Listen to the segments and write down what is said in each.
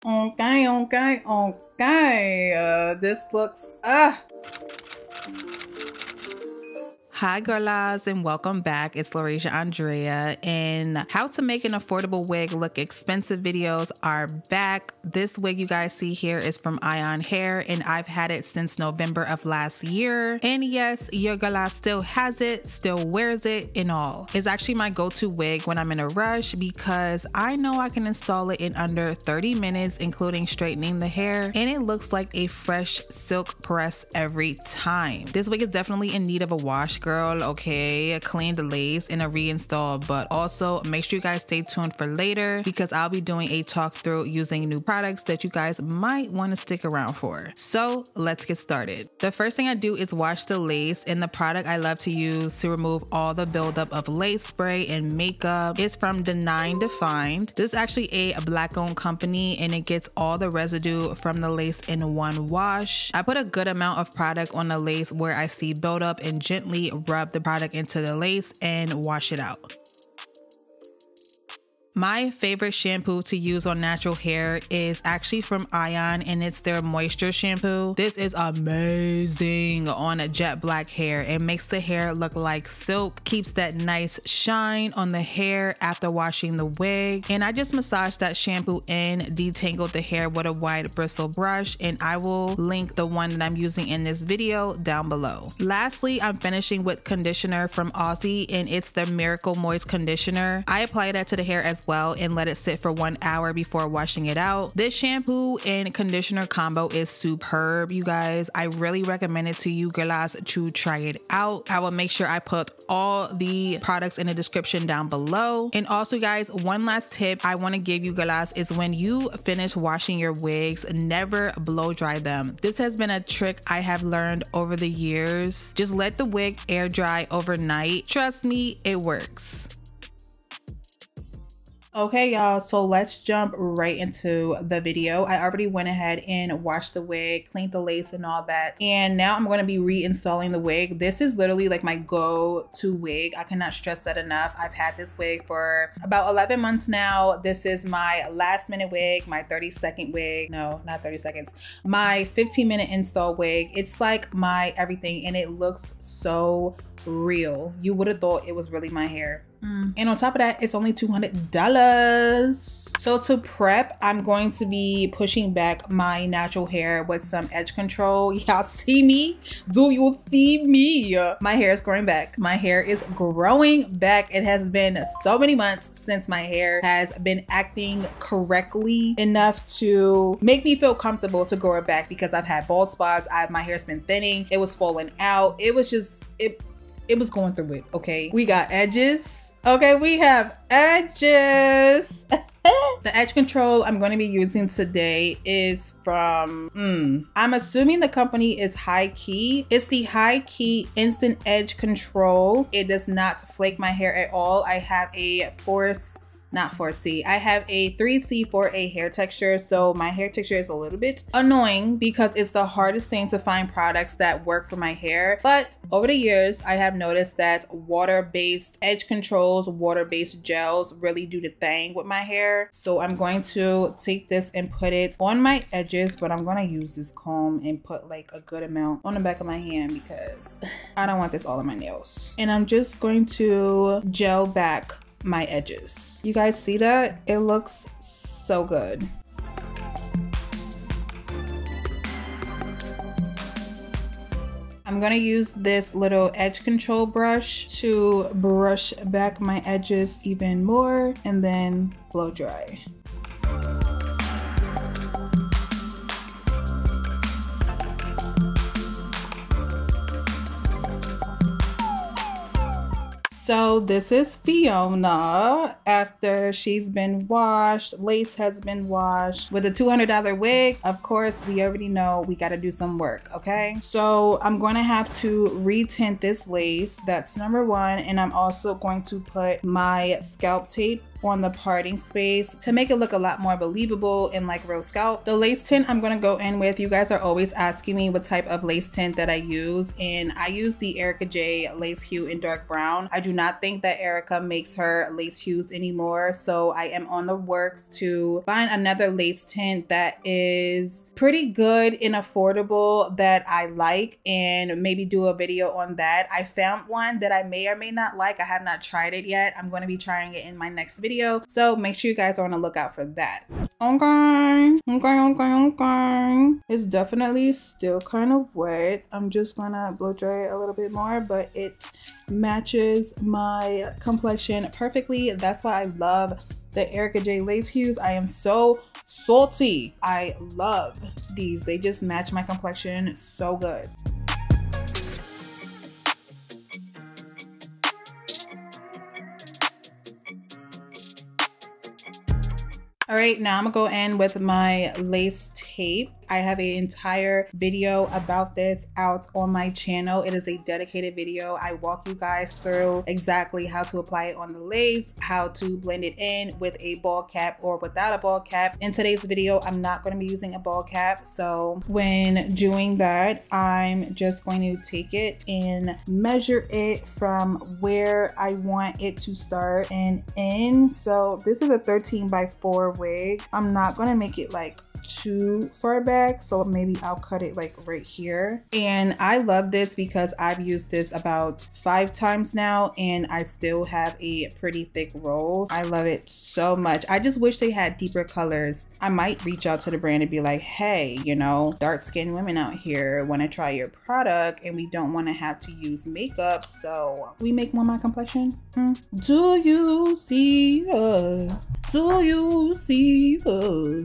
Okay. This looks Hi girlas and welcome back. It's Laurasia Andrea, and how to make an affordable wig look expensive videos are back. This wig you guys see here is from Eayon Hair, and I've had it since November of last year. And yes, your girl still has it, still wears it and all. It's actually my go-to wig when I'm in a rush because I know I can install it in under 30 minutes, including straightening the hair, and it looks like a fresh silk press every time. This wig is definitely in need of a wash, girl. Okay, clean the lace and a reinstall, but also make sure you guys stay tuned for later because I'll be doing a talk through using new products that you guys might want to stick around for. So let's get started. The first thing I do is wash the lace, and the product I love to use to remove all the buildup of lace spray and makeup is from Design Defined. This is actually a black owned company, and it gets all the residue from the lace in one wash. I put a good amount of product on the lace where I see buildup and gently rub the product into the lace and wash it out. My favorite shampoo to use on natural hair is actually from Eayon, and it's their moisture shampoo. This is amazing on a jet black hair. It makes the hair look like silk, keeps that nice shine on the hair after washing the wig. And I just massaged that shampoo in, detangled the hair with a wide bristle brush, and I will link the one that I'm using in this video down below. Lastly, I'm finishing with conditioner from Aussie, and it's the Miracle Moist Conditioner. I apply that to the hair as well and let it sit for 1 hour before washing it out. This shampoo and conditioner combo is superb, you guys. I really recommend it to you girls to try it out. I will make sure I put all the products in the description down below. And also guys, one last tip I want to give you girls is when you finish washing your wigs, never blow dry them. This has been a trick I have learned over the years. Just let the wig air dry overnight. Trust me, it works. Okay y'all, so let's jump right into the video. I already went ahead and washed the wig, cleaned the lace and all that, and now I'm going to be reinstalling the wig. This is literally like my go-to wig. I cannot stress that enough. I've had this wig for about 11 months now. This is my last minute wig, my 30-second wig. No, not 30 seconds. My 15-minute install wig. It's like my everything, and it looks so real. You would have thought it was really my hair. And on top of that, it's only $200. So to prep, I'm going to be pushing back my natural hair with some edge control. Y'all see me? Do you see me? My hair is growing back. My hair is growing back. It has been so many months since my hair has been acting correctly enough to make me feel comfortable to grow it back, because I've had bald spots. My hair's been thinning. It was falling out. It was just, it was going through it. Okay, we got edges. Okay, we have edges. The edge control I'm going to be using today is from, I'm assuming the company is High Key. It's the High Key Instant Edge Control. It does not flake my hair at all. I have a not 4C. I have a 3C for a hair texture, so my hair texture is a little bit annoying because it's the hardest thing to find products that work for my hair. But over the years, I have noticed that water-based edge controls, water-based gels really do the thing with my hair. So I'm going to take this and put it on my edges, but I'm going to use this comb and put like a good amount on the back of my hand because I don't want this all on my nails. And I'm just going to gel back my edges. You guys see that? It looks so good. I'm gonna use this little edge control brush to brush back my edges even more and then blow dry. So this is Fiona after she's been washed. Lace has been washed with a $200 wig. Of course, we already know we got to do some work, okay? So I'm going to have to retint this lace. That's number one. And I'm also going to put my scalp tape on the parting space to make it look a lot more believable and like rose scalp. The lace tint I'm going to go in with, you guys are always asking me what type of lace tint that I use, and I use the Erica J lace hue in dark brown. I do not think that Erica makes her lace hues anymore, so I am on the works to find another lace tint that is pretty good and affordable that I like, and maybe do a video on that. I found one that I may or may not like. I have not tried it yet. I'm going to be trying it in my next video, so make sure you guys are on the lookout for that. Okay. It's definitely still kind of wet. I'm just gonna blow dry it a little bit more, but it matches my complexion perfectly. That's why I love the Erica J lace hues. I am so salty. I love these. They just match my complexion so good. All right, now I'm gonna go in with my lace tape. I have an entire video about this out on my channel. It is a dedicated video. I walk you guys through exactly how to apply it on the lace, how to blend it in with a ball cap or without a ball cap. In today's video, I'm not going to be using a ball cap. So when doing that, I'm just going to take it and measure it from where I want it to start and end. So this is a 13x4 wig. I'm not going to make it like too far back, so maybe I'll cut it like right here. And I love this because I've used this about 5 times now and I still have a pretty thick roll. I love it so much. I just wish they had deeper colors. I might reach out to the brand and be like, hey, you know, dark skinned women out here want to try your product and we don't want to have to use makeup, so we make more my complexion. Do you see her? Do you see her?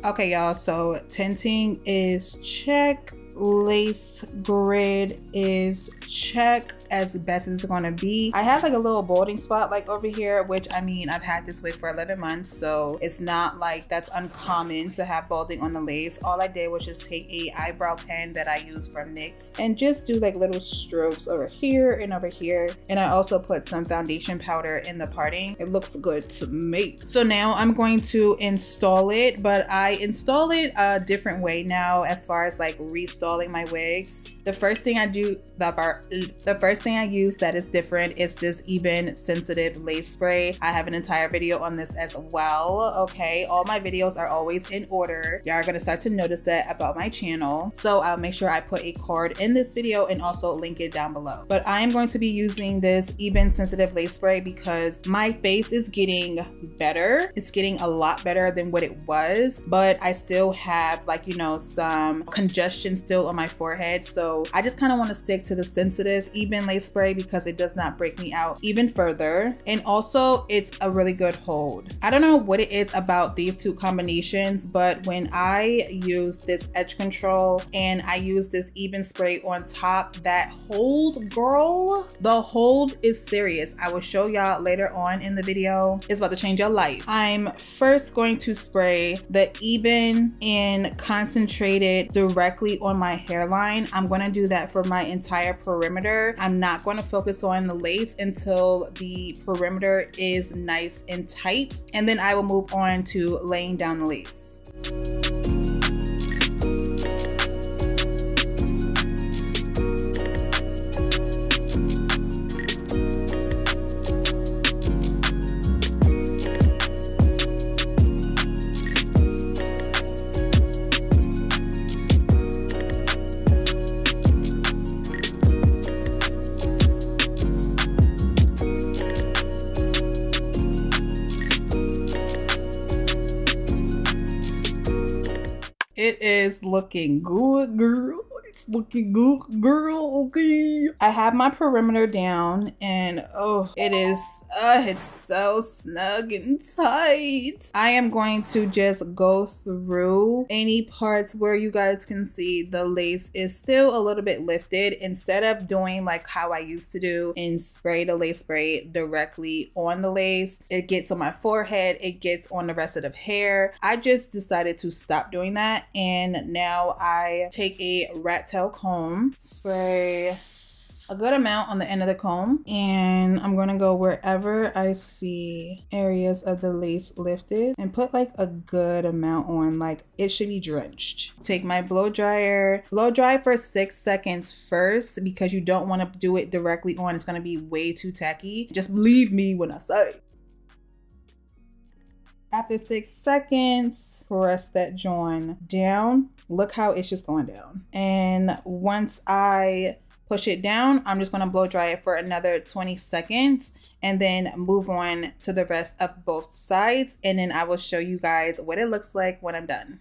Okay, y'all, so tinting is check, lace grid is check as best as it's gonna be. I have like a little balding spot like over here, which I mean, I've had this wig for 11 months, so it's not like that's uncommon to have balding on the lace. All I did was just take a eyebrow pen that I use from NYX and just do like little strokes over here and over here. And I also put some foundation powder in the parting. It looks good to me. So now I'm going to install it, but I install it a different way now as far as like reinstalling my wigs. The first thing I do, the first thing I use that is different is this Eayon sensitive lace spray. I have an entire video on this as well. Okay, all my videos are always in order. Y'all are gonna start to notice that about my channel, so I'll make sure I put a card in this video and also link it down below. But I am going to be using this Eayon sensitive lace spray because my face is getting better. It's getting a lot better than what it was, but I still have, like, you know, some congestion still on my forehead, so I just kind of want to stick to the sensitive Eayon lace spray because it does not break me out even further, and also it's a really good hold. I don't know what it is about these two combinations, but when I use this edge control and I use this Eayon spray on top, that hold, girl, the hold is serious. I will show y'all later on in the video. It's about to change your life. I'm first going to spray the Eayon and concentrate it directly on my hairline. I'm going to do that for my entire perimeter. I'm not going to focus on the lace until the perimeter is nice and tight, and then I will move on to laying down the lace. It is looking good, girl. It's looking good, girl. Okay. I have my perimeter down and oh, it's so snug and tight. I am going to just go through any parts where you guys can see the lace is still a little bit lifted. Instead of doing like how I used to do and spray the lace spray directly on the lace, it gets on my forehead, it gets on the rest of the hair. I just decided to stop doing that, and now I take a rat tail comb, spray a good amount on the end of the comb, and I'm gonna go wherever I see areas of the lace lifted and put like a good amount on, like it should be drenched. Take my blow dryer, blow dry for 6 seconds first because you don't want to do it directly on. It's gonna be way too tacky. Just believe me when I say. After 6 seconds, press that joint down. Look how it's just going down. And once I push it down, I'm just gonna blow dry it for another 20 seconds and then move on to the rest of both sides. And then I will show you guys what it looks like when I'm done.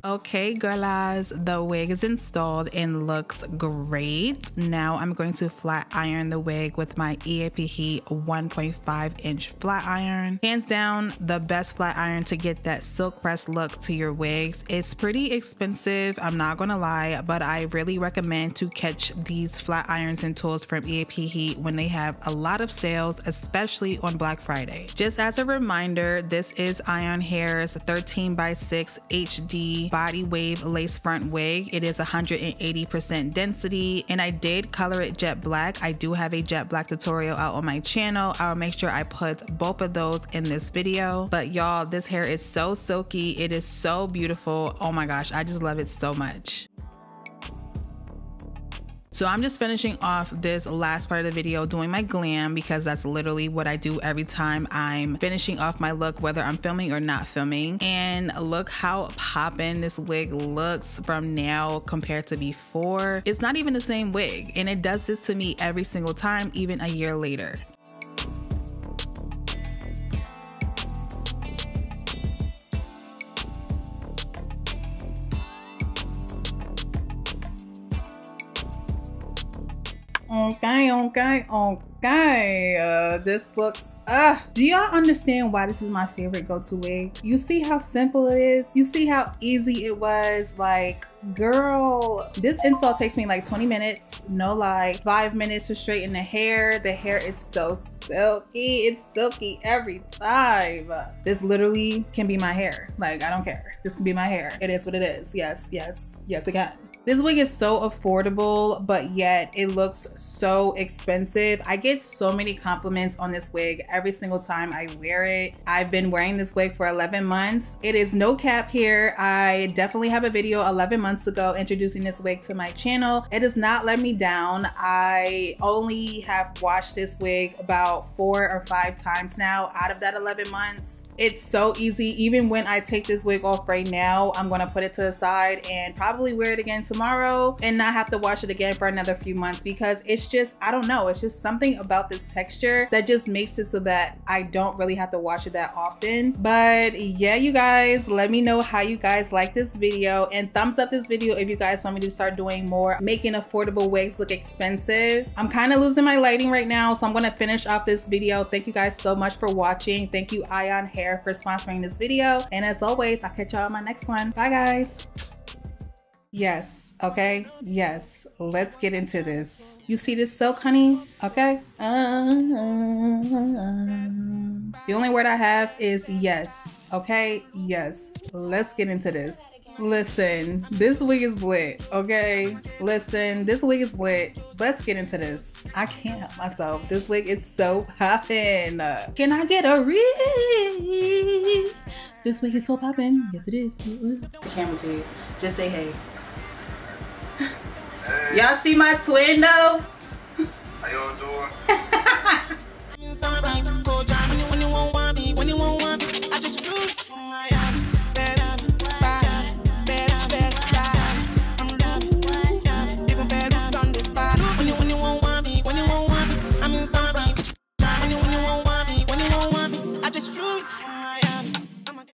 Okay, girlas, the wig is installed and looks great. Now I'm going to flat iron the wig with my EAP 1.5-inch flat iron. Hands down, the best flat iron to get that silk press look to your wigs. It's pretty expensive, I'm not gonna lie, but I really recommend to catch these flat irons and tools from EAP when they have a lot of sales, especially on Black Friday. Just as a reminder, this is Eayon Hair's 13x6 HD body wave lace front wig. It is 180% density, and I did color it jet black. I do have a jet black tutorial out on my channel. I'll make sure I put both of those in this video. But y'all, this hair is so silky. It is so beautiful. Oh my gosh, I just love it so much. So I'm just finishing off this last part of the video doing my glam, because that's literally what I do every time I'm finishing off my look, whether I'm filming or not filming. And look how poppin' this wig looks from now compared to before. It's not even the same wig, and it does this to me every single time, even a year later. Okay. This looks, do y'all understand why this is my favorite go-to wig? You see how simple it is? You see how easy it was? Like, girl, this install takes me like 20 minutes, no lie. 5 minutes to straighten the hair. The hair is so silky. It's silky every time. This literally can be my hair. Like, I don't care. This can be my hair. It is what it is. Yes, yes, yes, again. This wig is so affordable, but yet it looks so expensive. I get so many compliments on this wig every single time I wear it. I've been wearing this wig for 11 months. It is no cap here. I definitely have a video 11 months ago introducing this wig to my channel. It has not let me down. I only have washed this wig about 4 or 5 times now out of that 11 months. It's so easy. Even when I take this wig off right now, I'm gonna put it to the side and probably wear it again tomorrow and not have to wash it again for another few months, because it's just, I don't know, it's just something about this texture that just makes it so that I don't really have to wash it that often. But yeah, you guys, let me know how you guys like this video, and thumbs up this video if you guys want me to start doing more making affordable wigs look expensive. I'm kind of losing my lighting right now, so I'm gonna finish off this video. Thank you guys so much for watching. Thank you Eayon Hair for sponsoring this video, and as always, I'll catch y'all on my next one. Bye guys. Yes, okay, yes, let's get into this. You see this silk, honey? Okay. The only word I have is yes, okay? Yes, let's get into this. Listen, this wig is lit, okay? Listen, this wig is lit. Let's get into this. I can't help myself. This wig is so poppin'. Can I get a read? This wig is so poppin'. Yes, it is. The camera to you. Just say hey. Hey. Y'all see my twin though? How y'all doing?